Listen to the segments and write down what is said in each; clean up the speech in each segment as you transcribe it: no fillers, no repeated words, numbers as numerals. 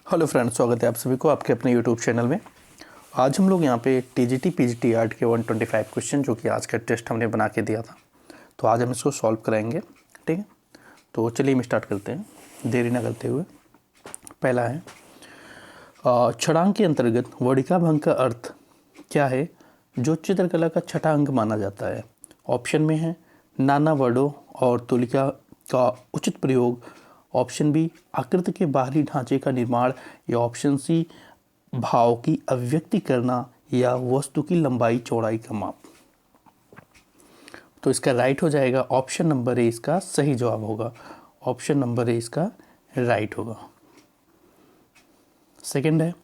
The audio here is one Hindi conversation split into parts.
हेलो फ्रेंड्स, स्वागत है आप सभी को आपके अपने यूट्यूब चैनल में। आज हम लोग यहाँ पे टीजीटी पीजीटी आर्ट के 125 क्वेश्चन जो कि आज का टेस्ट हमने बना के दिया था, तो आज हम इसको सॉल्व कराएंगे। ठीक है, तो चलिए हम स्टार्ट करते हैं देरी ना करते हुए। पहला है छटांग के अंतर्गत वर्णिका भंग का अर्थ क्या है जो चित्रकला का छठा अंग माना जाता है। ऑप्शन में है नाना वर्णों और तुलिका का उचित प्रयोग, ऑप्शन बी आकृति के बाहरी ढांचे का निर्माण, या ऑप्शन सी भाव की अभिव्यक्ति करना, या वस्तु की लंबाई चौड़ाई का माप। तो इसका राइट हो जाएगा ऑप्शन नंबर ए, इसका सही जवाब होगा। ऑप्शन नंबर ए इसका राइट होगा। सेकंड है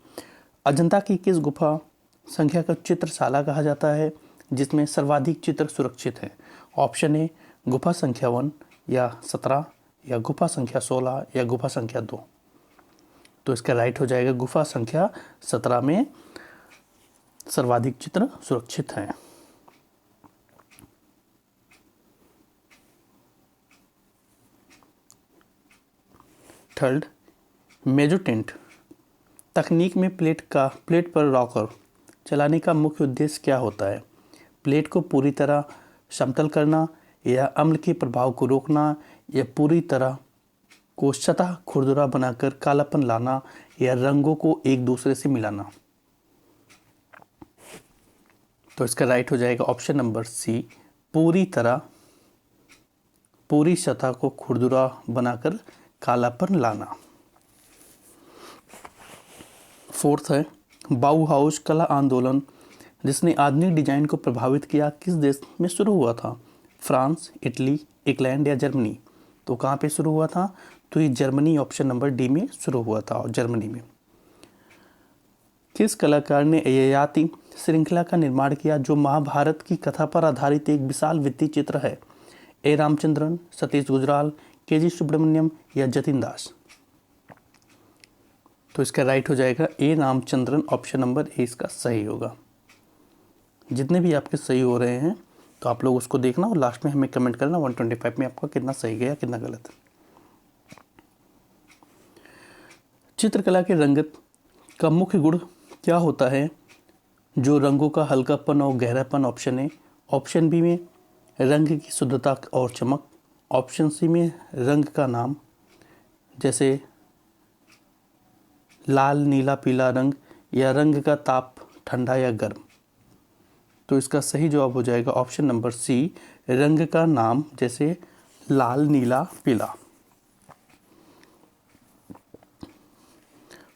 अजंता की किस गुफा संख्या का चित्रशाला कहा जाता है जिसमें सर्वाधिक चित्र सुरक्षित हैं। ऑप्शन ए गुफा संख्या 1 या 17, या गुफा संख्या 16, या गुफा संख्या 2। तो इसका राइट हो जाएगा गुफा संख्या 17 में सर्वाधिक चित्र सुरक्षित हैं। थर्ड, मेजोटेंट तकनीक में प्लेट पर रॉकर चलाने का मुख्य उद्देश्य क्या होता है। प्लेट को पूरी तरह समतल करना, या अम्ल के प्रभाव को रोकना, या पूरी तरह को सतह खुरदुरा बनाकर कालापन लाना, या रंगों को एक दूसरे से मिलाना। तो इसका राइट हो जाएगा ऑप्शन नंबर सी, पूरी सतह को खुरदुरा बनाकर कालापन लाना। फोर्थ है बाउहाउस कला आंदोलन जिसने आधुनिक डिजाइन को प्रभावित किया किस देश में शुरू हुआ था। फ्रांस, इटली, इंग्लैंड या जर्मनी। तो कहाँ पे शुरू हुआ था? तो ये जर्मनी, ऑप्शन नंबर डी में शुरू हुआ था, और जर्मनी में। किस कलाकार ने ययाति श्रृंखला का निर्माण किया जो महाभारत की कथा पर आधारित एक विशाल वित्तीय चित्र है। ए रामचंद्रन, सतीश गुजराल, के जी सुब्रमण्यम, या जतिन दास। तो इसका राइट हो जाएगा ए रामचंद्रन, ऑप्शन नंबर ए इसका सही होगा। जितने भी आपके सही हो रहे हैं तो आप लोग उसको देखना और लास्ट में हमें कमेंट करना 125 में आपका कितना सही गया कितना गलत। चित्रकला के रंगत का मुख्य गुण क्या होता है जो रंगों का हल्कापन और गहरापन। Option A. ऑप्शन बी में रंग की शुद्धता और चमक। ऑप्शन सी में रंग का नाम, जैसे लाल, नीला, पीला रंग, या रंग का ताप, ठंडा या गर्म। तो इसका सही जवाब हो जाएगा ऑप्शन नंबर सी, रंग का नाम, जैसे लाल, नीला, पीला।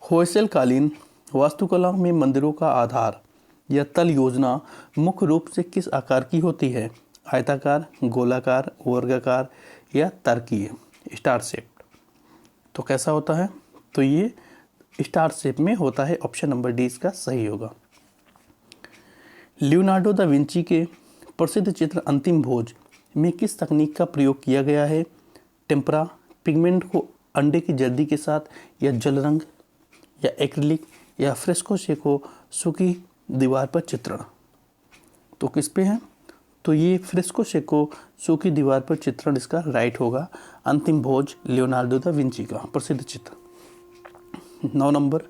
होयसल-कालीन वास्तुकला में मंदिरों का आधार या तल योजना मुख्य रूप से किस आकार की होती है। आयताकार, गोलाकार, वर्गाकार, या तारकीय, स्टार शेप। तो कैसा होता है? तो ये स्टार शेप में होता है। ऑप्शन नंबर डी इसका सही होगा। लियोनार्डो दा विंची के प्रसिद्ध चित्र अंतिम भोज में किस तकनीक का प्रयोग किया गया है। टेम्परा, पिगमेंट को अंडे की जर्दी के साथ, या जल रंग, या एक्रिलिक, या फ्रेस्को शेको सूखी दीवार पर चित्रण। तो किस पे है? तो ये फ्रेस्को शेको सूखी दीवार पर चित्रण इसका राइट होगा। अंतिम भोज लियोनार्डो दा विंची का प्रसिद्ध चित्र। 9 नंबर,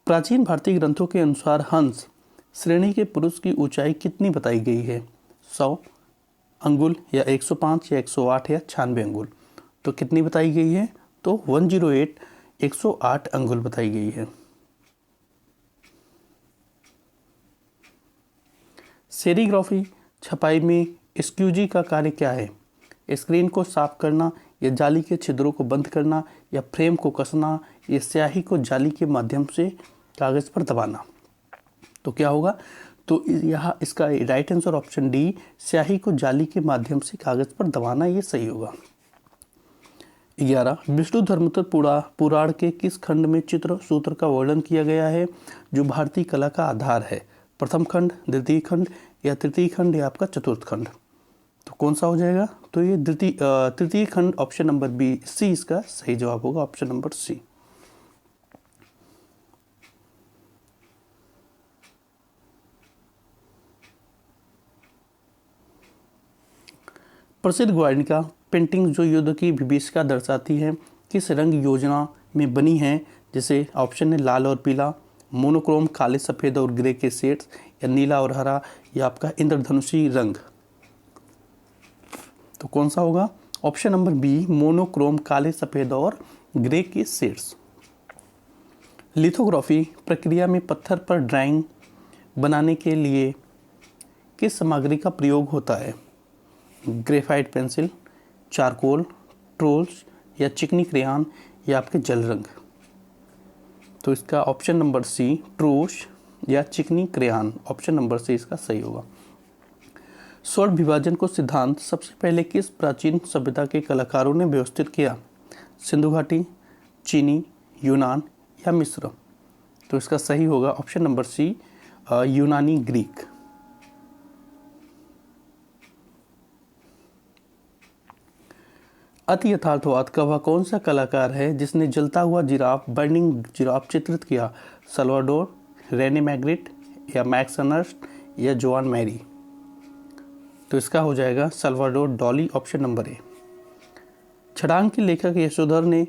प्राचीन भारतीय ग्रंथों के अनुसार हंस श्रेणी के पुरुष की ऊंचाई कितनी बताई गई है। 100 अंगुल, या 105, या 108, या 96 अंगुल। तो कितनी बताई गई है? तो 108, 108 अंगुल बताई गई है। सेरीग्राफी छपाई में स्क्यूजी का कार्य क्या है। स्क्रीन को साफ करना, या जाली के छिद्रों को बंद करना, या फ्रेम को कसना, या स्याही को जाली के माध्यम से कागज पर दबाना। तो क्या होगा? तो यहाँ इसका राइट आंसर ऑप्शन डी, स्याही को जाली के माध्यम से कागज पर दबाना, ये सही होगा। 11 विष्णु धर्मोत्तर पुराण के किस खंड में चित्र सूत्र का वर्णन किया गया है जो भारतीय कला का आधार है। प्रथम खंड, द्वितीय खंड, या तृतीय खंड, या आपका चतुर्थ खंड। तो कौन सा हो जाएगा? तो ये तृतीय खंड, ऑप्शन नंबर बी सी इसका सही जवाब होगा। Option number C. प्रसिद्ध ग्वार्निका पेंटिंग जो युद्ध की विभीषिका दर्शाती है किस रंग योजना में बनी है? जैसे ऑप्शन है लाल और पीला, मोनोक्रोम काले सफ़ेद और ग्रे के शेड्स, या नीला और हरा, या आपका इंद्रधनुषी रंग। तो कौन सा होगा? ऑप्शन नंबर बी, मोनोक्रोम काले सफ़ेद और ग्रे के शेड्स। लिथोग्राफी प्रक्रिया में पत्थर पर ड्राइंग बनाने के लिए किस सामग्री का प्रयोग होता है? ग्रेफाइट पेंसिल, चारकोल, ट्रोल्स, या चिकनी क्रेयॉन, या आपके जल रंग। तो इसका ऑप्शन नंबर सी, ट्रोस या चिकनी क्रेयॉन, ऑप्शन नंबर सी इसका सही होगा। स्वर्ण विभाजन को सिद्धांत सबसे पहले किस प्राचीन सभ्यता के कलाकारों ने व्यवस्थित किया? सिंधु घाटी, चीनी, यूनान, या मिस्र। तो इसका सही होगा ऑप्शन नंबर सी, यूनानी ग्रीक। अति यथार्थवाद का वह कौन सा कलाकार है जिसने जलता हुआ जिराफ, बर्निंग जिराफ चित्रित किया? सल्वाडोर, रेने मैग्रिट, या मैक्स अर्नस्ट, या जोआन मैरी। तो इसका हो जाएगा Salvador Dali, option number A. छड़ांग के लेखक यशोधर ने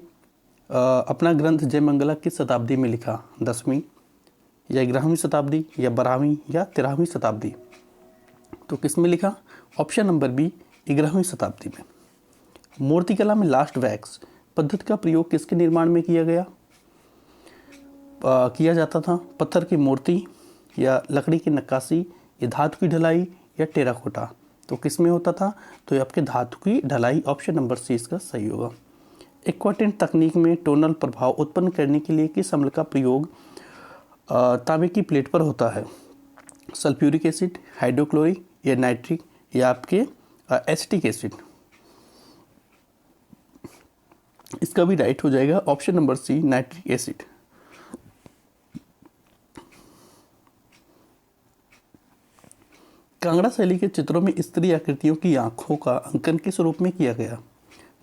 अपना ग्रंथ जयमंगला किस शताब्दी में लिखा? 10वीं, या 11वीं शताब्दी, या 12वीं, या 13वीं शताब्दी। तो किस में लिखा? ऑप्शन नंबर बी, 11वीं शताब्दी में। मूर्तिकला में लास्ट वैक्स पद्धति का प्रयोग किसके निर्माण में किया गया? किया जाता था? पत्थर की मूर्ति, या लकड़ी की नक्काशी, या धातु की ढलाई, या टेराकोटा। तो किस में होता था? तो ये आपके धातु की ढलाई, ऑप्शन नंबर सी इसका सही होगा। एक्वाटेंट तकनीक में टोनल प्रभाव उत्पन्न करने के लिए किस अम्ल का प्रयोग तांबे की प्लेट पर होता है? सल्फ्यूरिक एसिड, हाइड्रोक्लोरिक, या नाइट्रिक, या आपके एसिटिक एसिड। इसका भी राइट हो जाएगा option number C, nitric acid. Kangra शैली के चित्रों में स्त्री आकृतियों की आंखों का अंकन किस रूप में किया गया?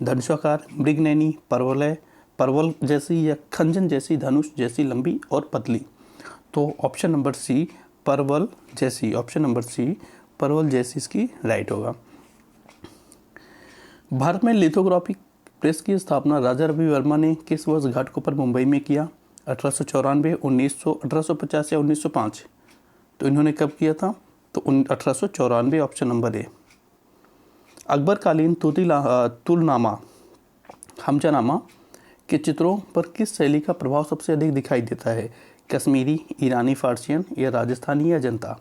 धनुषाकार, मृगनयनी, परवल जैसी, या खंजन जैसी, धनुष जैसी लंबी और पतली। तो ऑप्शन नंबर सी, परवल जैसी, ऑप्शन नंबर सी, परवल जैसी इसकी राइट होगा। भारत में लिथोग्राफी प्रेस की स्थापना राजा रवि वर्मा ने किस वर्ष घाटकोपर मुंबई में किया? 1894, 1900, 1850, या 1905। तो इन्होंने कब किया था? तो 1894, ऑप्शन नंबर ए। अकबरकालीन तुलनामा, हमजानामा के चित्रों पर किस शैली का प्रभाव सबसे अधिक दिखाई देता है? कश्मीरी, ईरानी, फारसियन, या राजस्थानी, या जनता।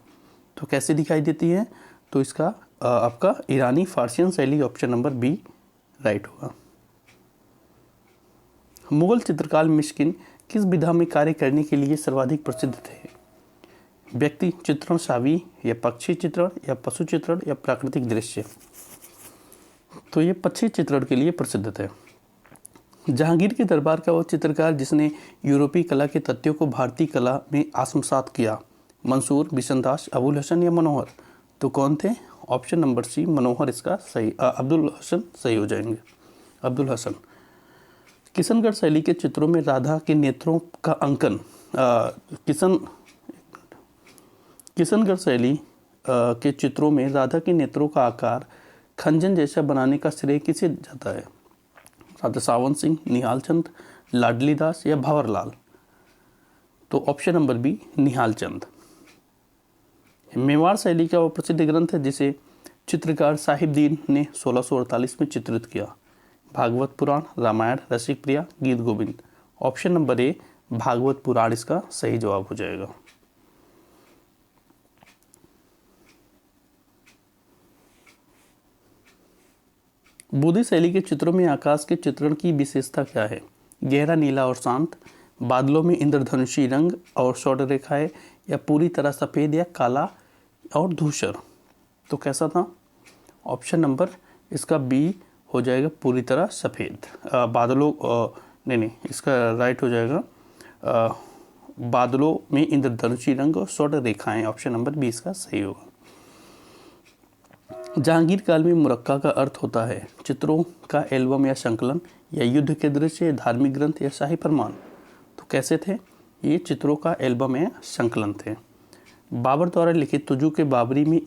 तो कैसे दिखाई देती है? तो इसका आपका ईरानी फारसियन शैली, ऑप्शन नंबर बी राइट होगा। मुगल चित्रकार मिस्किन किस विधा में कार्य करने के लिए सर्वाधिक प्रसिद्ध थे? व्यक्ति चित्रण, छवि, या पक्षी चित्रण, या पशु चित्रण, या प्राकृतिक दृश्य। तो ये पक्षी चित्रण के लिए प्रसिद्ध थे। जहांगीर के दरबार का वो चित्रकार जिसने यूरोपीय कला के तथ्यों को भारतीय कला में आत्मसात किया? मंसूर, बिशनदास, अबुल हसन, या मनोहर। तो कौन थे? ऑप्शन नंबर सी, मनोहर इसका सही, अब्दुल हसन सही हो जाएंगे, अब्दुल हसन। किशनगढ़ शैली के चित्रों में राधा के नेत्रों का अंकन किशनगढ़ शैली के चित्रों में राधा के नेत्रों का आकार खंजन जैसा बनाने का श्रेय किसे जाता है? राधा सावंत सिंह, निहाल चंद, लाडली दास, या भंवरलाल। तो option number B, Nihal Chand. Mewar शैली का वो प्रसिद्ध ग्रंथ है जिसे चित्रकार साहिबदीन ने 1648 में चित्रित किया? भागवत पुराण, Ramayan, Rasik Priya, Geet Govind. Option number A, Bhagavata Purana इसका सही जवाब हो जाएगा। बुद्धि शैली के चित्रों में आकाश के चित्रण की विशेषता क्या है? गहरा नीला और शांत, बादलों में इंद्रधनुषी रंग और शॉर्ट रेखाएं, या पूरी तरह सफ़ेद या काला और धूसर। तो कैसा था? ऑप्शन नंबर इसका बी हो जाएगा, पूरी तरह सफ़ेद। बादलों नहीं, इसका राइट हो जाएगा बादलों में इंद्रधनुषी रंग और शॉर्ट रेखाएं, ऑप्शन नंबर बी इसका सही होगा। जहांगीर काल में मुरक्का का अर्थ होता है चित्रों का एल्बम या संकलन, या युद्ध के दृश्य, धार्मिक ग्रंथ, या शाही फरमान। तो कैसे थे? ये चित्रों का एल्बम या संकलन थे। बाबर द्वारा लिखित तुजू के बाबरी में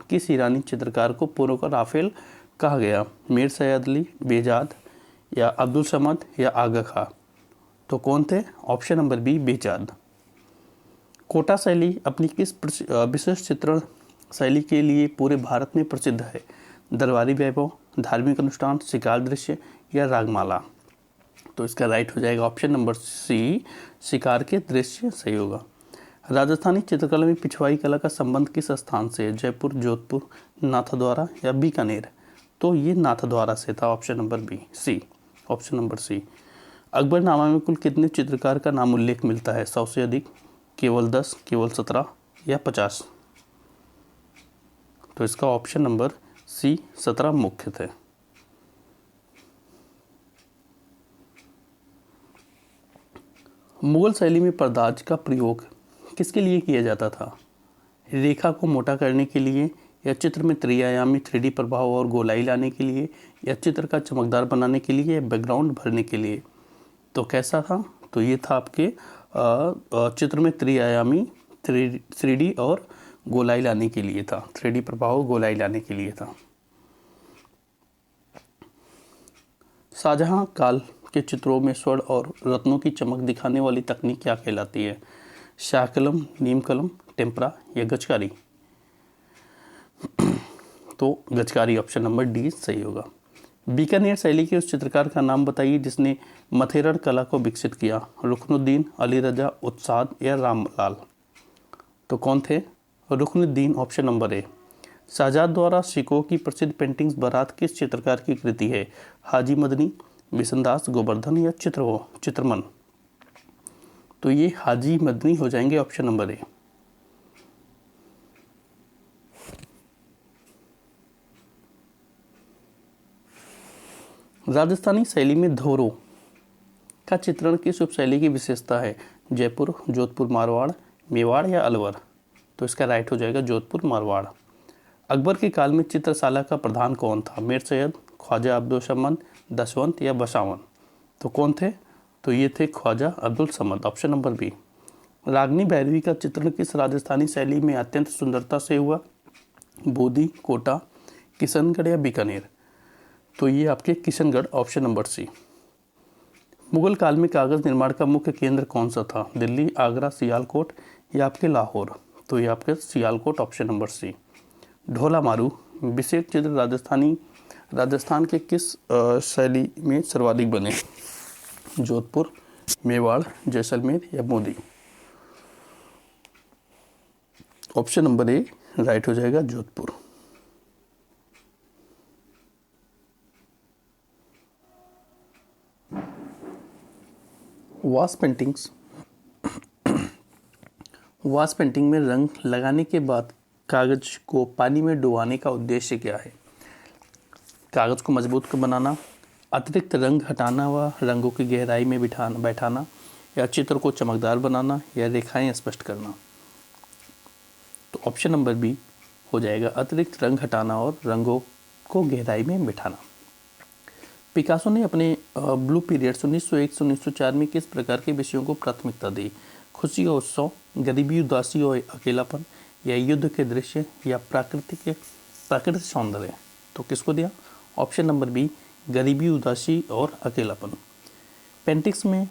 किस ईरानी चित्रकार को पूर्व का राफेल कहा गया? मीर सैयद अली, बेजाद या अब्दुल समद या आगा खां? तो कौन थे? Option number B, Behzad. Kota शैली अपनी किस विशिष्ट चित्रण शैली के लिए पूरे भारत में प्रसिद्ध है? दरबारी वैभव, धार्मिक अनुष्ठान, शिकार दृश्य या रागमाला? तो इसका राइट हो जाएगा ऑप्शन नंबर सी, शिकार के दृश्य सही होगा। राजस्थानी चित्रकला में पिछवाई कला का संबंध किस स्थान से है? जयपुर, जोधपुर, नाथद्वारा या बीकानेर? तो ये नाथद्वारा से था, ऑप्शन नंबर बी, सी, ऑप्शन नंबर सी। अकबरनामा में कुल कितने चित्रकार का नाम उल्लेख मिलता है? 100 से अधिक, केवल 10, केवल 17 या 50? तो इसका ऑप्शन नंबर सी, 17 मुख्य थे। मुगल शैली में पर्दाज का प्रयोग किसके लिए किया जाता था? रेखा को मोटा करने के लिए, या चित्र में त्रिआयामी 3D प्रभाव और गोलाई लाने के लिए, या चित्र का चमकदार बनाने के लिए, या बैकग्राउंड भरने के लिए? तो कैसा था? तो ये था आपके चित्र में त्रिआयामी 3D और गोलाई लाने के लिए था, 3D प्रभाव गोलाई लाने के लिए था। शाहजहां काल के चित्रों में स्वर्ण और रत्नों की चमक दिखाने वाली तकनीक क्या कहलाती है? शाह कलम, नीम कलम, टेम्परा या गचकारी? तो गचकारी, ऑप्शन नंबर डी सही होगा। बीकानेर शैली के उस चित्रकार का नाम बताइए जिसने मथेरन कला को विकसित किया? रुकनुद्दीन, अली रजा, उत्साद या रामलाल? तो कौन थे? Ruknuddin, option number A. Shahjahan द्वारा सिकों की प्रसिद्ध पेंटिंग्स बारात किस चित्रकार की कृति है? हाजी मदनी, बिशनदास, गोवर्धन या चित्रमन? तो ये हाजी मदनी हो जाएंगे, ऑप्शन नंबर ए। राजस्थानी शैली में धोरों का चित्रण किस उपशैली की विशेषता है? जयपुर, जोधपुर, मारवाड़, मेवाड़ या अलवर? तो इसका राइट हो जाएगा जोधपुर, मारवाड़। अकबर के काल में चित्रशाला का प्रधान कौन था? मीर सैयद, ख्वाजा अब्दुल समद, दशवंत या बसावन? तो कौन थे? तो ये थे Khwaja Abdul Samad, option number B. Ragini Bhairavi का चित्रण किस राजस्थानी शैली में अत्यंत सुंदरता से हुआ? बूंदी, कोटा, किशनगढ़ या बीकानेर? तो ये आपके Kishangarh, option number C. Mughal काल में कागज निर्माण का मुख्य केंद्र कौन सा था? दिल्ली, आगरा, सियालकोट या आपके लाहौर? तो ये आपके सियालकोट, ऑप्शन नंबर सी। ढोला मारू विशेष चित्र राजस्थान के किस शैली में सर्वाधिक बने? जोधपुर, मेवाड़, जैसलमेर या बूंदी? ऑप्शन नंबर ए राइट हो जाएगा, जोधपुर। वाश पेंटिंग में रंग लगाने के बाद कागज को पानी में डुबाने का उद्देश्य क्या है? कागज को मजबूत बनाना, अतिरिक्त रंग हटाना व रंगों की गहराई में बैठाना, या चित्र को चमकदार बनाना, या रेखाएं स्पष्ट करना? तो ऑप्शन नंबर बी हो जाएगा, अतिरिक्त रंग हटाना और रंगों को गहराई में बिठाना। पिकासो ने अपने ब्लू पीरियड्स 1901 से 1904 में किस प्रकार के विषयों को प्राथमिकता दी? खुशी और उत्सव, गरीबी, उदासी और अकेलापन, या युद्ध के दृश्य, या प्राकृतिक सौंदर्य? तो किसको दिया? ऑप्शन नंबर बी, गरीबी, उदासी और अकेलापन। पेंटिंग्स में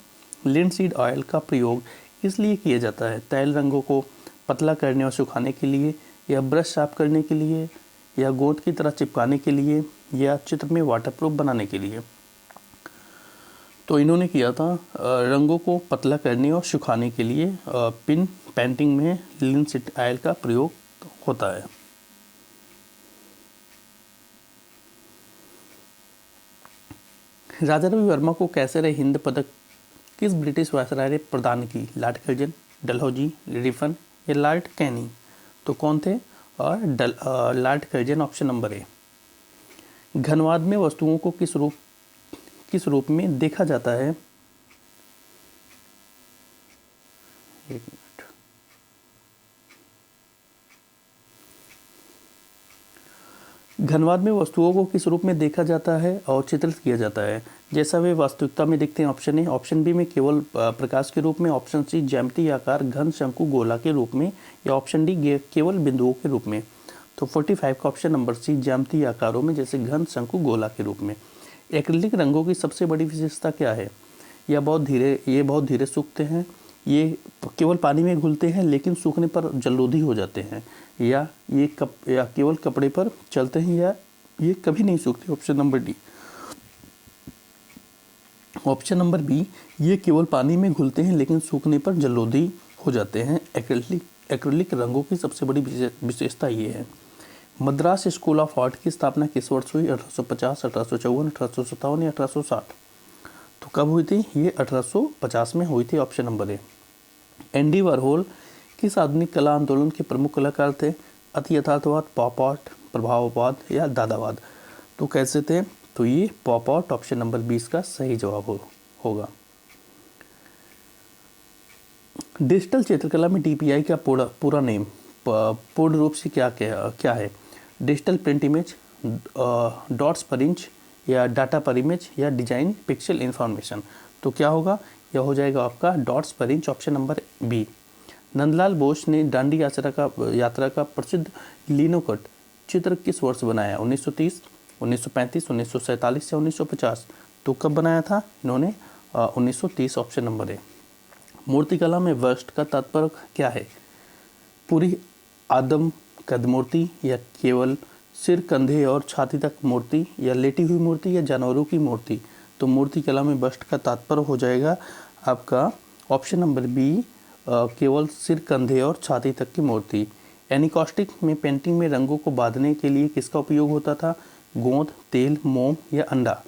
लिनसीड ऑयल का प्रयोग किस लिए किया जाता है? तैल रंगों को पतला करने और सुखाने के लिए, या ब्रश साफ करने के लिए, या गोंद की तरह चिपकाने के लिए, या चित्र में वाटरप्रूफ बनाने के लिए? तो इन्होंने किया था रंगों को पतला करने और सुखाने के लिए पेंटिंग में लिनसीड ऑयल का प्रयोग होता है। राजा रवि वर्मा को कैसर हिंद पदक किस ब्रिटिश वायसराय ने प्रदान की? लॉर्ड कर्जन, डलहौजी, रिफन या लॉर्ड कैनिंग? तो कौन थे? और Lord Curzon, option number A. घनवाद में वस्तुओं को किस रूप में देखा जाता है? एक मिनट। घनवाद में वस्तुओं को किस रूप में देखा जाता है और चित्रित किया जाता है? जैसा वे वास्तविकता में दिखते हैं, ऑप्शन ए। ऑप्शन बी में केवल प्रकाश के रूप में, ऑप्शन सी ज्यामितीय आकार, घन, शंकु, गोला के रूप में, या ऑप्शन डी केवल बिंदुओं के रूप में? तो 45 का ऑप्शन नंबर सी, ज्यामितीय आकारों में जैसे घन, शंकु, गोला के रूप में। एक्रिलिक रंगों की सबसे बड़ी विशेषता क्या है? ये बहुत धीरे सूखते हैं, ये केवल पानी में घुलते हैं लेकिन सूखने पर जलरोधी हो जाते हैं, या केवल कपड़े पर चलते हैं, या ये कभी नहीं सूखते। Option number D. Option number B, ये केवल पानी में घुलते हैं लेकिन सूखने पर जलरोधी हो जाते हैं। एक्रिलिक रंगों की सबसे बड़ी विशेषता ये है। मद्रास स्कूल ऑफ आर्ट की स्थापना किस वर्ष हुई? 1850, 1854, 1857 या 1860? तो कब हुई थी? ये 1850 में हुई थी। ऑप्शन नंबर ए। एंडी वारहोल किस आधुनिक कला आंदोलन के प्रमुख कलाकार थे? अति यथार्थवाद, पॉप आर्ट, प्रभाववाद या दादावाद? तो कैसे थे? तो ये पॉप आर्ट। ऑप्शन नंबर 20 का सही जवाब होगा। डिजिटल चित्रकला में डीपीआई का पूरा नेम पूर्ण रूप से क्या है? Digital print image, dots per inch, या डाटा पर इमेज, या डिजाइन पिक्सल इंफॉर्मेशन? तो क्या होगा? यह हो जाएगा आपका dots per inch. Option number B. Nandalal Bose ने दांडी यात्रा का प्रसिद्ध लिनोकट चित्र किस वर्ष बनाया? 1930, 1935, 1947 या 1950? तो कब बनाया था इन्होंने? 1930। ऑप्शन नंबर ए। मूर्तिकला में वस्ट का तात्पर्य क्या है? पूरी आदम कद मूर्ति, या केवल सिर, कंधे और छाती तक मूर्ति, या लेटी हुई मूर्ति, या जानवरों की मूर्ति? तो मूर्तिकला में बस्ट का तात्पर्य हो जाएगा आपका ऑप्शन नंबर बी, केवल सिर, कंधे और छाती तक की मूर्ति। एनिकॉस्टिक में पेंटिंग में रंगों को बांधने के लिए किसका उपयोग होता था? गोंद, तेल, मोम या अंडा?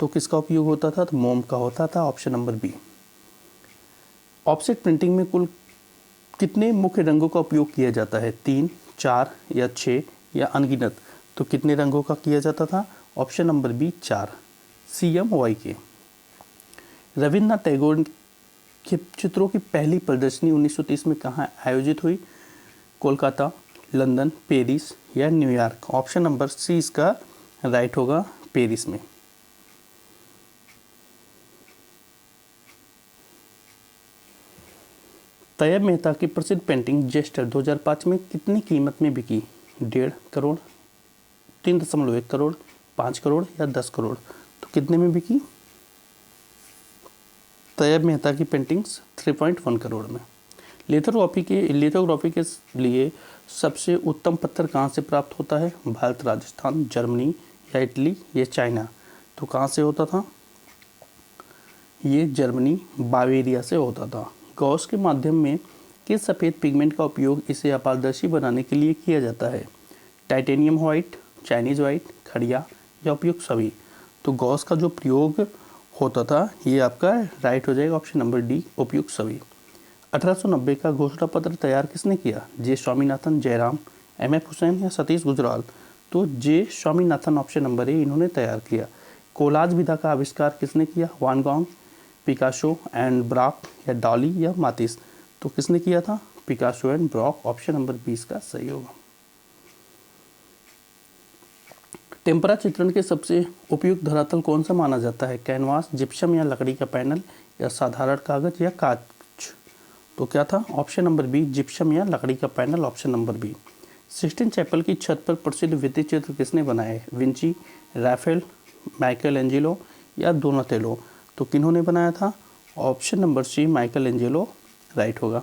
तो किसका उपयोग होता था? तो मोम का होता था। Option number B. Offset printing में कुल कितने मुख्य रंगों का उपयोग किया जाता है? 3, 4 या 6 या अनगिनत? तो कितने रंगों का किया जाता था? Option number B, 4। CMYK। Rabindranath Tagore के चित्रों की पहली प्रदर्शनी 1930 में कहाँ आयोजित हुई? कोलकाता, लंदन, पेरिस या न्यूयॉर्क? ऑप्शन नंबर सी इसका राइट होगा, पेरिस में। तैयब मेहता की प्रसिद्ध पेंटिंग जेस्टर 2005 में कितनी कीमत में बिकी? 1.5 करोड़, 3.1 करोड़, 5 करोड़ या 10 करोड़? तो कितने में बिकी तैयब मेहता की पेंटिंग्स? 3.1 करोड़ में। लिथोग्राफी के लिए सबसे उत्तम पत्थर कहाँ से प्राप्त होता है? भारत, राजस्थान, जर्मनी या इटली या चाइना? तो कहाँ से होता था? ये जर्मनी, बावेरिया से होता था। गॉस के माध्यम में किस सफ़ेद पिगमेंट का उपयोग इसे अपारदर्शी बनाने के लिए किया जाता है? टाइटेनियम वाइट, चाइनीज वाइट, खड़िया या उपयुक्त सभी? तो गॉस का जो प्रयोग होता था ये आपका राइट हो जाएगा, ऑप्शन नंबर डी, उपयुक्त सभी। 1890 का घोषणा पत्र तैयार किसने किया? जे स्वामीनाथन, जयराम, MF हुसैन या सतीश गुजराल? तो जे स्वामीनाथन, ऑप्शन नंबर ए, इन्होंने तैयार किया। कोलाज विधा का आविष्कार किसने किया? वान गॉग, पिकासो एंड ब्रॉक या डॉली या मातिस? तो किसने किया था? Picasso and Brock. Option number 20 का सही होगा। टेम्परा चित्रण के सबसे उपयुक्त धरातल कौन सा माना जाता है? कैनवास, जिप्सम या लकड़ी का पैनल या साधारण कागज या कांच? तो क्या था? ऑप्शन नंबर बी, जिप्सम या लकड़ी का panel. Option number B. Sistine Chapel की छत पर प्रसिद्ध भित्ति चित्र किसने बनाए? विंची, राफेल, माइकल एंजेलो या डोनाटेलो? तो किन्होंने बनाया था? Option number C, Michelangelo right होगा।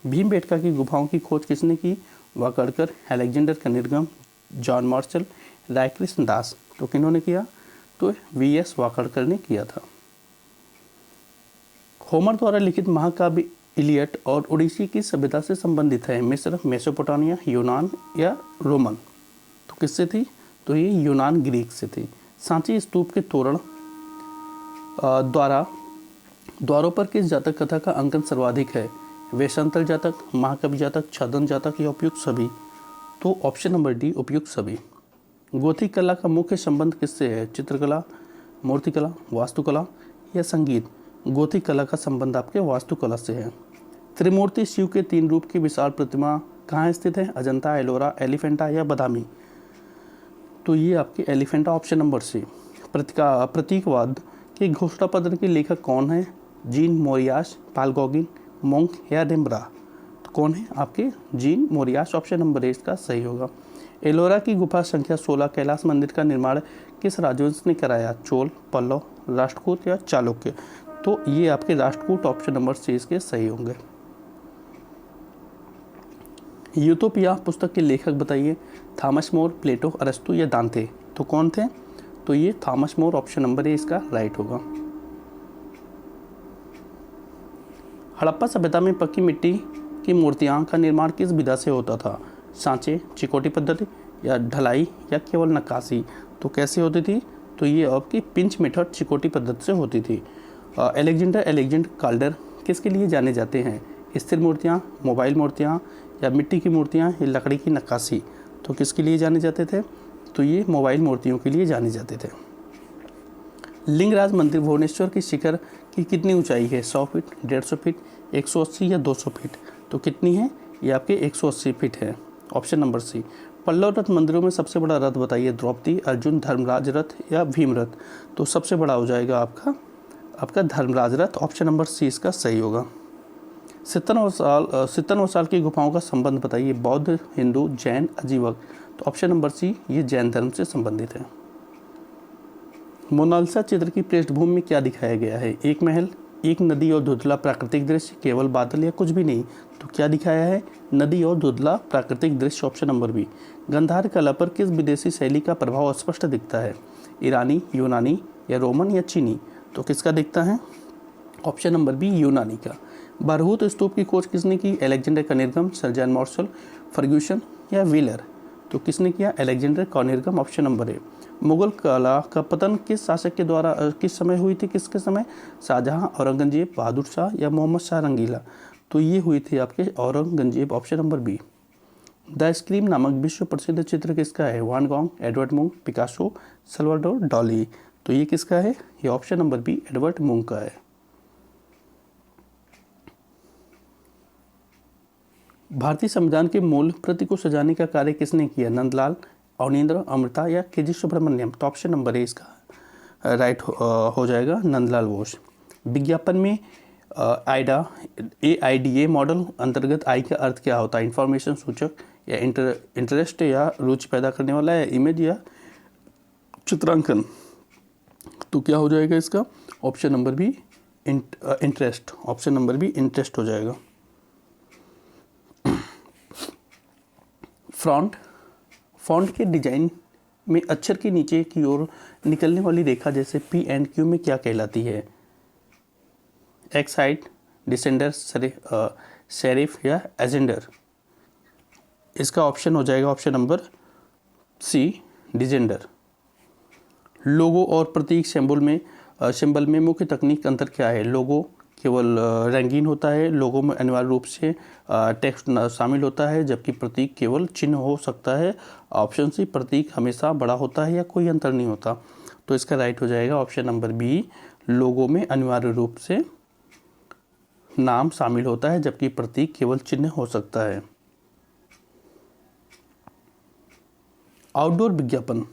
भीमबेटका की गुफाओं की खोज किसने की? वाकड़कर, अलेक्जेंडर का निर्गम, जॉन मार्शल, रायकृष्ण दास? तो किन्होंने किया? तो VS वाकड़कर ने किया था। होमर द्वारा लिखित महाकाव्य इलियड और ओडिसी की सभ्यता से संबंधित है? मिस्र, मेसोपोटामिया, यूनान या रोमन? तो किससे थी? तो ये यूनान, ग्रीक से थी। सांची स्तूप के तोरण द्वारों पर किस जातक कथा का अंकन सर्वाधिक है? वेशांतर जातक, महाकवि जातक, छदन जातक या उपयुक्त सभी? तो ऑप्शन नंबर डी, उपयुक्त सभी। गोथिक कला का मुख्य संबंध किससे है? चित्रकला, मूर्तिकला, वास्तुकला या संगीत? गोथिक कला का संबंध आपके वास्तुकला से है। त्रिमूर्ति शिव के 3 रूप की विशाल प्रतिमा कहाँ स्थित है? अजंता, एलोरा, एलिफेंटा या बदामी? तो ये आपके एलिफेंटा, ऑप्शन नंबर सी। प्रतीकवाद के घोषणा पत्र के लेखक कौन है? जीन मोरियास, पाल गॉगिन, मोंक या डेम्ब्रा? तो कौन है आपके? जीन मोरियास। ऑप्शन नंबर ए इसका सही होगा। एलोरा की गुफा संख्या 16 कैलाश मंदिर का निर्माण किस राजवंश ने कराया? चोल, पल्लव, राष्ट्रकूट या चालुक्य? तो ये आपके राष्ट्रकूट ऑप्शन नंबर सी इसके सही होंगे। यूटोपिया पुस्तक के लेखक बताइए। थॉमस मोर, प्लेटो, अरस्तु या दांते? तो कौन थे? तो ये थॉमस मोर ऑप्शन नंबर ए इसका राइट होगा। हड़प्पा सभ्यता में पक्की मिट्टी की मूर्तियां का निर्माण किस विधा से होता था? सांचे, चिकोटी पद्धति या ढलाई या केवल नक्काशी? तो कैसे होती थी? तो ये आपकी पिंच मेथड चिकोटी पद्धति से होती थी। एलेक्जेंडर काल्डर किसके लिए जाने जाते हैं? स्थिर मूर्तियाँ, मोबाइल मूर्तियाँ या मिट्टी की मूर्तियाँ या लकड़ी की नक्काशी? तो किसके लिए जाने जाते थे? तो ये मोबाइल मूर्तियों के लिए जाने जाते थे। लिंगराज मंदिर भुवनेश्वर की शिखर की कितनी ऊंचाई है? 100 फीट, 150 फीट, 180 या 200 फीट? तो कितनी है? ये आपके 180 फीट है, ऑप्शन नंबर सी। पल्लव रथ मंदिरों में सबसे बड़ा रथ बताइए। द्रौपदी, अर्जुन, धर्मराज रथ या भीम रथ? तो सबसे बड़ा हो जाएगा आपका धर्मराज रथ, ऑप्शन नंबर सी इसका सही होगा। 57 साल की गुफाओं का संबंध बताइए। बौद्ध, हिंदू, जैन, अजीवक? तो ऑप्शन नंबर सी ये जैन धर्म से संबंधित है। मोनालिसा चित्र की पृष्ठभूमि में क्या दिखाया गया है? एक महल, एक नदी और धुंधला प्राकृतिक दृश्य, केवल बादल या कुछ भी नहीं? तो क्या दिखाया है? नदी और धुंधला प्राकृतिक दृश्य, ऑप्शन नंबर बी। गंधार कला पर किस विदेशी शैली का प्रभाव स्पष्ट दिखता है? ईरानी, यूनानी या रोमन या चीनी? तो किसका दिखता है? ऑप्शन नंबर बी यूनानी का। बारहूत स्तूप की खोज किसने की? अलेक्जेंडर कनिर्गम, सर जॉन मार्शल, फर्ग्यूसन या व्हीलर? तो किसने किया? अलेक्जेंडर कनिर्गम, ऑप्शन नंबर ए। मुगल कला का पतन किस शासक के द्वारा किस समय हुई थी? किसके समय? शाहजहां, औरंगजेब, बहादुर शाह या मोहम्मद शाह रंगीला? तो ये हुई थी आपके Aurangzeb, option number B. The scream नामक विश्व प्रसिद्ध चित्र किसका है? Van Gogh, Edvard Munch, Picasso, Salvador Dali? तो ये किसका है? ये ऑप्शन नंबर बी एडवर्ड मुंग का है। भारतीय संविधान के मूल प्रति को सजाने का कार्य किसने किया? नंदलाल, अवनींद्र, अमृता या के जी सुब्रमण्यम? तो ऑप्शन नंबर ए इसका राइट हो जाएगा, नंदलाल बोस। विज्ञापन में AIDA मॉडल अंतर्गत आई का अर्थ क्या होता है? इंफॉर्मेशन सूचक या इंटरेस्ट या रुचि पैदा करने वाला या इमेज या चित्रांकन? तो क्या हो जाएगा इसका? Option number B interest, option number B interest हो जाएगा। फॉन्ट के डिजाइन में अक्षर के नीचे की ओर निकलने वाली रेखा जैसे P एंड Q में क्या कहलाती है? एक्साइड, डिसेंडर, सेरिफ या एजेंडर? इसका ऑप्शन हो जाएगा ऑप्शन नंबर सी डिजेंडर। लोगो और प्रतीक सिंबल में मुख्य तकनीक अंतर क्या है? लोगो केवल रंगीन होता है, लोगों में अनिवार्य रूप से टेक्स्ट शामिल होता है, जबकि प्रतीक केवल चिन्ह हो सकता है। ऑप्शन सी प्रतीक हमेशा बड़ा होता है या कोई अंतर नहीं होता? तो इसका राइट हो जाएगा ऑप्शन नंबर बी, लोगों में अनिवार्य रूप से नाम शामिल होता है जबकि प्रतीक केवल चिन्ह हो सकता है। आउटडोर विज्ञापन,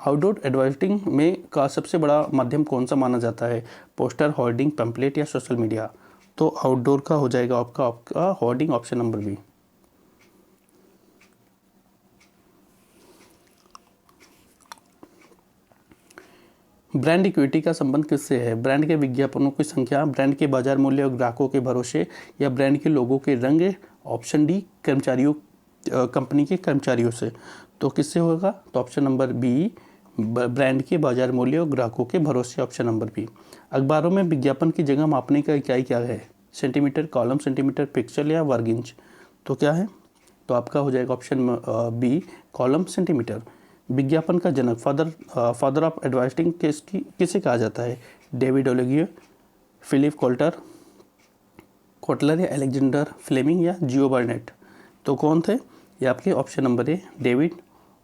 आउटडोर एडवर्टाइजिंग में का सबसे बड़ा माध्यम कौन सा माना जाता है? पोस्टर, होर्डिंग, पैम्पलेट या सोशल मीडिया? तो आउटडोर का हो जाएगा आपका hoarding, option number B. Brand equity का संबंध किससे है? ब्रांड के विज्ञापनों की संख्या, ब्रांड के बाजार मूल्य और ग्राहकों के भरोसे या ब्रांड के लोगों के रंग? ऑप्शन डी कंपनी के कर्मचारियों से। तो किससे होगा? तो ऑप्शन नंबर बी ब्रांड के बाजार मूल्य और ग्राहकों के भरोसे, ऑप्शन नंबर बी। अखबारों में विज्ञापन की जगह मापने का इकाई क्या है? सेंटीमीटर, कॉलम सेंटीमीटर, पिक्सल या वर्ग इंच? तो क्या है? तो आपका हो जाएगा ऑप्शन बी कॉलम सेंटीमीटर। विज्ञापन का जनक, फादर ऑफ एडवर्टाइजिंग किसे कहा जाता है? डेविड ओलिविये, फिलिप कोटलर या अलेक्जेंडर फ्लेमिंग या जियो बर्नेट? तो कौन थे? ये आपके option number A David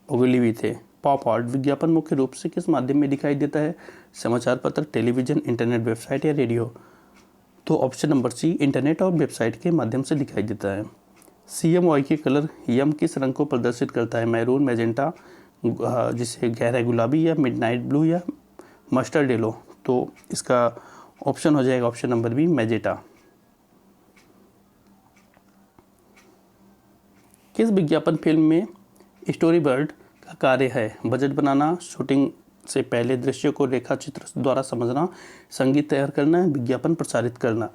Ogilvy थे। पॉप आर्ट विज्ञापन मुख्य रूप से किस माध्यम में दिखाई देता है? समाचार पत्र, टेलीविजन, इंटरनेट, वेबसाइट या रेडियो? तो ऑप्शन नंबर सी इंटरनेट और वेबसाइट के माध्यम से दिखाई देता है। CMY के कलर यम किस रंग को प्रदर्शित करता है? मैरून, मैजेंटा, जिसे गहरा गुलाबी या मिडनाइट ब्लू या मस्टर्ड येलो? तो इसका ऑप्शन हो जाएगा ऑप्शन नंबर बी मैजेंटा। किस विज्ञापन फिल्म में स्टोरी बोर्ड का कार्य है बजट बनाना, शूटिंग से पहले दृश्य को रेखा चित्र द्वारा समझना, संगीत तैयार करना, विज्ञापन प्रसारित करना।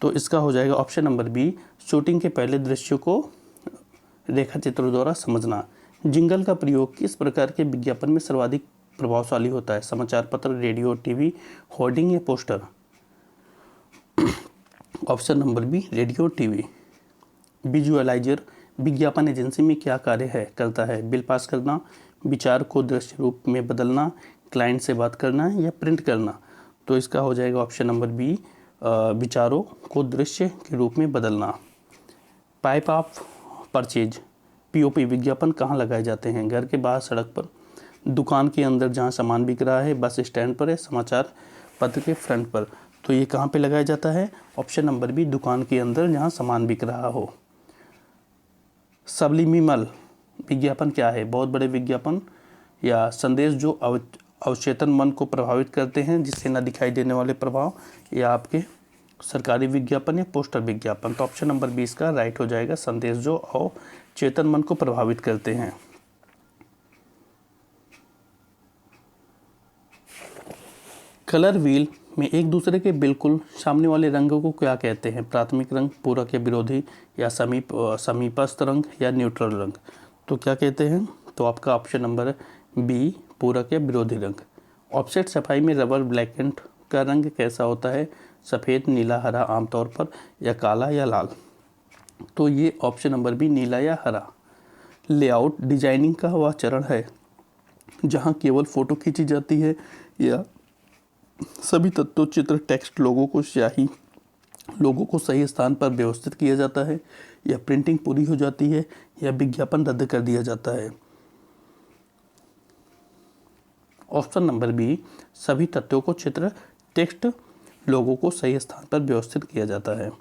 तो इसका हो जाएगा ऑप्शन नंबर बी, शूटिंग के पहले दृश्य को रेखा चित्र द्वारा समझना। जिंगल का प्रयोग किस प्रकार के विज्ञापन में सर्वाधिक प्रभावशाली होता है? समाचार पत्र, रेडियो, टीवी, होर्डिंग या poster? Option number B, radio, TV. Visualiser विज्ञापन एजेंसी में क्या कार्य है करता है? बिल पास करना, विचार को दृश्य रूप में बदलना, क्लाइंट से बात करना या प्रिंट करना? तो इसका हो जाएगा ऑप्शन नंबर बी, विचारों को दृश्य के रूप में बदलना। पाइप ऑफ परचेज पीओपी विज्ञापन कहाँ लगाए जाते हैं? घर के बाहर, सड़क पर, दुकान के अंदर जहाँ सामान बिक रहा है, बस स्टैंड पर है, समाचार पत्र के फ्रंट पर? तो ये कहाँ पे लगाया जाता है? ऑप्शन नंबर बी, दुकान के अंदर जहाँ सामान बिक रहा हो। सबलिमिनल विज्ञापन क्या है? बहुत बड़े विज्ञापन या संदेश जो अवचेतन मन को प्रभावित करते हैं, जिससे न दिखाई देने वाले प्रभाव, या आपके सरकारी विज्ञापन या पोस्टर विज्ञापन? तो ऑप्शन नंबर 20 का राइट हो जाएगा, संदेश जो अवचेतन मन को प्रभावित करते हैं। कलर व्हील में एक दूसरे के बिल्कुल सामने वाले रंगों को क्या कहते हैं? प्राथमिक रंग, पूरक या विरोधी, या समीपस्थ रंग, या न्यूट्रल रंग? तो क्या कहते हैं? तो आपका ऑप्शन नंबर बी, पूरक या विरोधी रंग। ऑफसेट छपाई में रबर ब्लैकेंट का रंग कैसा होता है? सफ़ेद, नीला, हरा आमतौर पर, या काला या लाल? तो ये ऑप्शन नंबर बी, नीला या हरा। लेआउट डिजाइनिंग का वह चरण है जहाँ केवल फ़ोटो खींची जाती है, या सभी तत्वों, चित्र, टेक्स्ट, लोगों को सही स्थान पर व्यवस्थित किया जाता है, या प्रिंटिंग पूरी हो जाती है, या विज्ञापन रद्द कर दिया जाता है? ऑप्शन नंबर बी, सभी तत्वों को, चित्र, टेक्स्ट, लोगों को सही स्थान पर व्यवस्थित किया जाता है।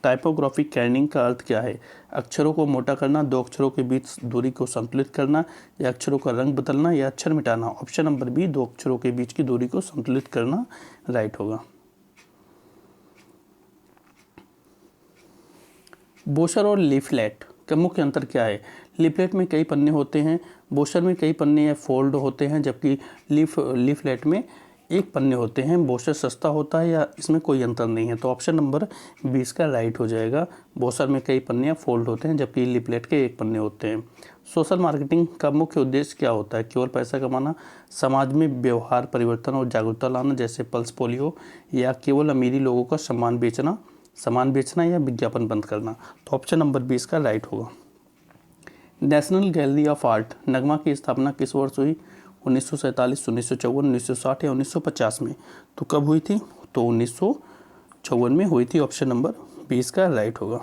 टाइपोग्राफी कैर्निंग का अर्थ क्या है? अक्षरों को मोटा करना, दो अक्षरों के बीच दूरी को संतुलित करना, या अक्षरों का रंग बदलना, या अक्षर मिटाना? ऑप्शन नंबर बी, दो अक्षरों के बीच की दूरी को संतुलित करना राइट होगा। ब्रोशर और लीफलेट का मुख्य अंतर क्या है? लीफलेट में कई पन्ने होते हैं, ब्रोशर में कई पन्ने या फोल्ड होते हैं, जबकि लीफलेट में एक पन्ने होते हैं। ब्रोशर सस्ता होता है या इसमें कोई अंतर नहीं है? तो ऑप्शन नंबर 20 का राइट हो जाएगा, ब्रोशर में कई पन्ने या फोल्ड होते हैं, जबकि लीफलेट के एक पन्ने होते हैं। सोशल मार्केटिंग का मुख्य उद्देश्य क्या होता है? केवल पैसा कमाना, समाज में व्यवहार परिवर्तन और जागरूकता लाना, जैसे पल्स पोलियो, या केवल अमीरी लोगों का सामान बेचना, या विज्ञापन बंद करना? तो ऑप्शन नंबर 20 का राइट होगा। नेशनल गैलरी ऑफ आर्ट नगमा की स्थापना किस वर्ष हुई? 1947, 1954, 1960 या 1950 में? तो कब हुई थी? तो 1954 में हुई थी। ऑप्शन नंबर 20 का राइट होगा।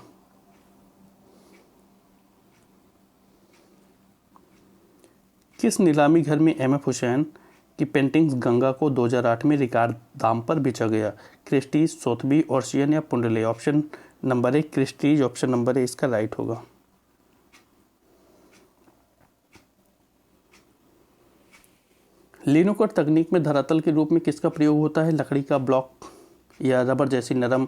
किस नीलामी घर में एम एफ हुसैन की पेंटिंग्स गंगा को 2008 में रिकॉर्ड दाम पर बेचा गया? क्रिस्टीज, सोथबी, ऑर्शियन या Pundole? Option number 1 Christie's, option number 1 इसका राइट होगा। लिनोकट तकनीक में धरातल के रूप में किसका प्रयोग होता है? लकड़ी का ब्लॉक, या रबर जैसी नरम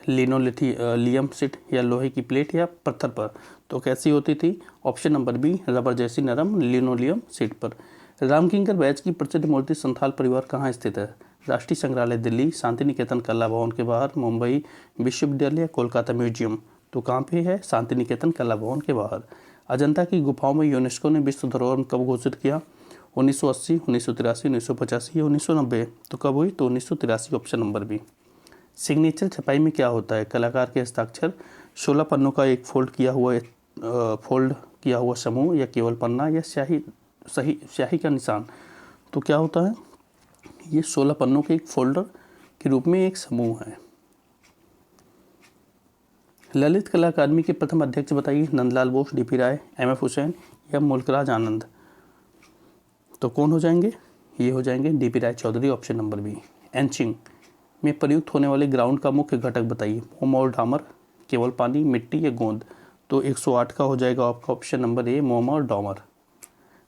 लिनोलिथियम शीट, या लोहे की प्लेट, या पत्थर पर? तो कैसी होती थी? ऑप्शन नंबर बी, रबर जैसी नरम लिनोलियम शीट पर। रामकिंकर बैच की प्रसिद्ध मूर्ति संथाल परिवार कहाँ स्थित है? राष्ट्रीय संग्रहालय दिल्ली, शांति निकेतन कला भवन के बाहर, मुंबई विश्वविद्यालय, कोलकाता म्यूजियम? तो कहाँ पे है? शांति निकेतन कला भवन के बाहर। अजंता की गुफाओं में यूनेस्को ने विश्व धरोहर कब घोषित किया? 1980, 1983, 1985 या 1990? तो कब हुई? तो 1983, ऑप्शन नंबर बी। सिग्नेचर छपाई में क्या होता है? कलाकार के हस्ताक्षर, 16 पन्नों का एक फोल्ड किया हुआ समूह, या केवल पन्ना, या स्याही का निशान? तो क्या होता है? ये 16 पन्नों के एक फोल्डर के रूप में एक समूह है। ललित कला अकादमी के प्रथम अध्यक्ष बताइए? नंदलाल बोस, डीपी राय, एम एफ हुसैन, या मुल्कराज आनंद? तो कौन हो जाएंगे? ये हो जाएंगे डीपी राय चौधरी, ऑप्शन नंबर बी। एंचिंग में प्रयुक्त होने वाले ग्राउंड का मुख्य घटक बताइए? मोम और डामर, केवल पानी, मिट्टी, या गोंद? तो 108 का हो जाएगा आपका ऑप्शन नंबर ए, मोम और डामर।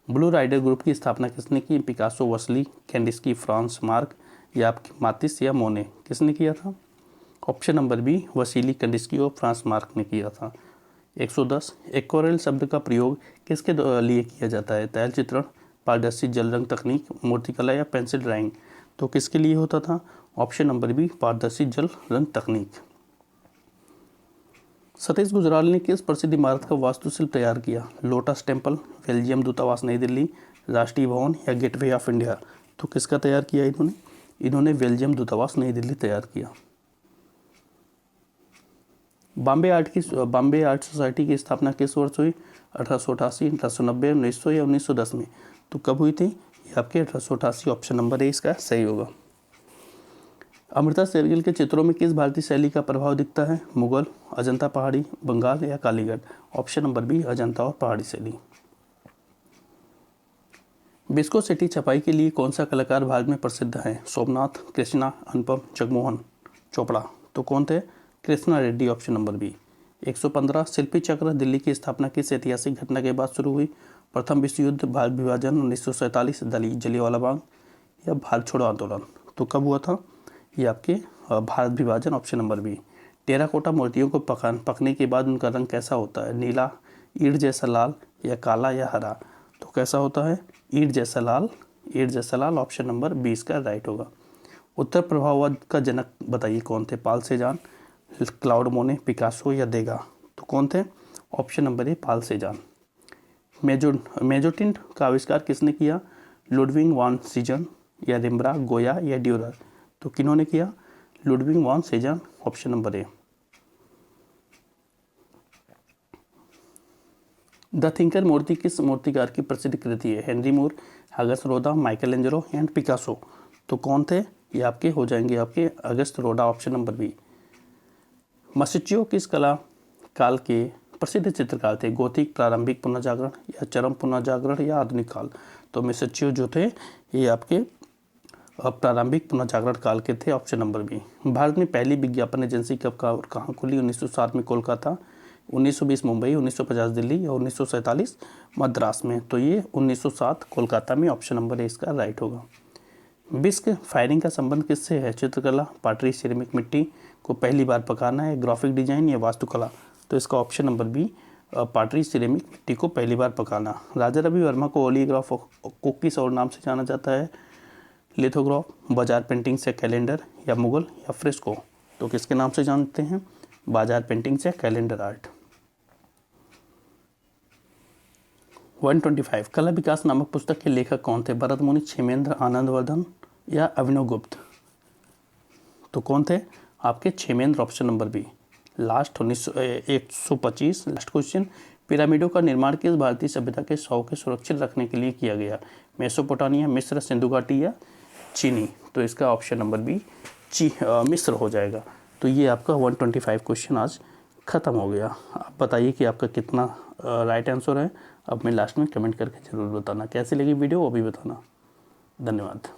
ब्लू राइडर ग्रुप की स्थापना किसने की? पिकासो, वसली, कैंडिस्की, फ्रांस मार्क, या आपकी मातिस, या मोने? किसने किया था? ऑप्शन नंबर बी, वसीली, कैंडिस्की और फ्रांस मार्क ने किया था। 110 एक्वारेल शब्द का प्रयोग किसके लिए किया जाता है? तैल चित्रण, पारदर्शी जल रंग तकनीक, मूर्तिकला या पेंसिल ड्राइंग। तो किसके लिए होता था? ऑप्शन नंबर बी, पारदर्शी जल रंग तकनीक। सतीश गुजराल ने किस प्रसिद्ध इमारत का वास्तुशिल्प तैयार किया? लोटस टेम्पल, बेल्जियम दूतावास नई दिल्ली, राष्ट्रीय भवन या गेटवे ऑफ इंडिया। तो किसका तैयार किया इन्होंने बेल्जियम दूतावास नई दिल्ली तैयार किया। बॉम्बे आर्ट सोसाइटी की स्थापना किस वर्ष हुई? 1888, 1890, 1900 या 1910 में। तो कब हुई थी? ये आपके 1888 ऑप्शन नंबर ए इसका सही होगा। अमृता शेरगिल के चित्रों में किस भारतीय शैली का प्रभाव दिखता है? मुगल, अजंता पहाड़ी, बंगाल या Kaligarh. Option number B, Ajanta और पहाड़ी शैली। विस्कोसिटी छपाई के लिए कौन सा कलाकार भारत में प्रसिद्ध है? सोमनाथ, कृष्णा, अनुपम, जगमोहन, चोपड़ा। तो कौन थे? Krishna Reddy, option number B. 115 Shilpi Chakra Delhi की स्थापना किस ऐतिहासिक घटना के बाद शुरू हुई? प्रथम विश्व युद्ध, भारत विभाजन, 1947, जलियांवाला बाग या भारत छोड़ो आंदोलन। तो कब हुआ था? ये आपके भारत विभाजन, ऑप्शन नंबर बी। टेराकोटा मूर्तियों को पकने के बाद उनका रंग कैसा होता है? नीला, ईंट जैसा लाल या काला या हरा। तो कैसा होता है? ईंट जैसा लाल, ऑप्शन नंबर बी इसका राइट होगा। उत्तर प्रभाववाद का जनक बताइए कौन थे? पाल सेजान, क्लाउड मोने, पिकासो या देगा। तो कौन थे? ऑप्शन नंबर ए, पाल सेजान। मेजोटिंट का आविष्कार किसने किया? लुडविग वान सीजन या रिम्ब्रा, गोया या ड्यूरर। तो किन्होंने किया? Ludwig van Siegen, option number A. The thinker मूर्ति किस मूर्तिकार की प्रसिद्ध कृति है? हेनरी मूर, अगस्त रोदा, माइकल एंजेलो एंड पिकासो। तो कौन थे? ये आपके हो जाएंगे आपके अगस्त रोडा, ऑप्शन नंबर बी। मस्चियो किस कला काल के प्रसिद्ध चित्रकार थे? गोथिक, प्रारंभिक पुनर्जागरण या चरम पुनर्जागरण या आधुनिक काल। तो मस्चियो जो थे ये आपके प्रारंभिक पुनर्जागरण काल के थे, ऑप्शन नंबर बी। भारत में पहली विज्ञापन एजेंसी कब कहाँ खुली? 1907 में कोलकाता, 1920 मुंबई, 1950 दिल्ली या 1947 मद्रास में। तो ये 1907 कोलकाता में, ऑप्शन नंबर ए इसका राइट होगा। बिस्क फायरिंग का संबंध किससे है? चित्रकला, पाटरी, सिरेमिक, मिट्टी को पहली बार पकाना है, ग्राफिक डिजाइन या वास्तुकला। तो इसका option number B, pottery, ceramic, मिट्टी को पहली बार पकाना। राजा रवि वर्मा को ओलियोग्राफ को किस और नाम से जाना जाता है? लिथोग्राफ, बाजार पेंटिंग से कैलेंडर या मुगल या फ्रेस्को। तो किसके नाम से जानते हैं? बाजार पेंटिंग से कैलेंडर आर्ट। 125 कला विकास नामक पुस्तक के लेखक कौन थे? भरत मुनि, क्षेमेंद्र, आनंदवर्धन या अभिनव गुप्त। तो कौन थे? आपके Kshemendra, option number B. Last 125 last question. पिरामिडों का निर्माण किस भारतीय सभ्यता के शव के सुरक्षित रखने के लिए किया गया? मेसोपोटामिया, मिस्र, सिंधु घाटी या चीनी। तो इसका ऑप्शन नंबर बी मिस्र हो जाएगा। तो ये आपका 125 क्वेश्चन आज ख़त्म हो गया। आप बताइए कि आपका कितना राइट आंसर है। अब मैं लास्ट में कमेंट करके ज़रूर बताना। कैसी लगी वीडियो वो भी बताना। धन्यवाद।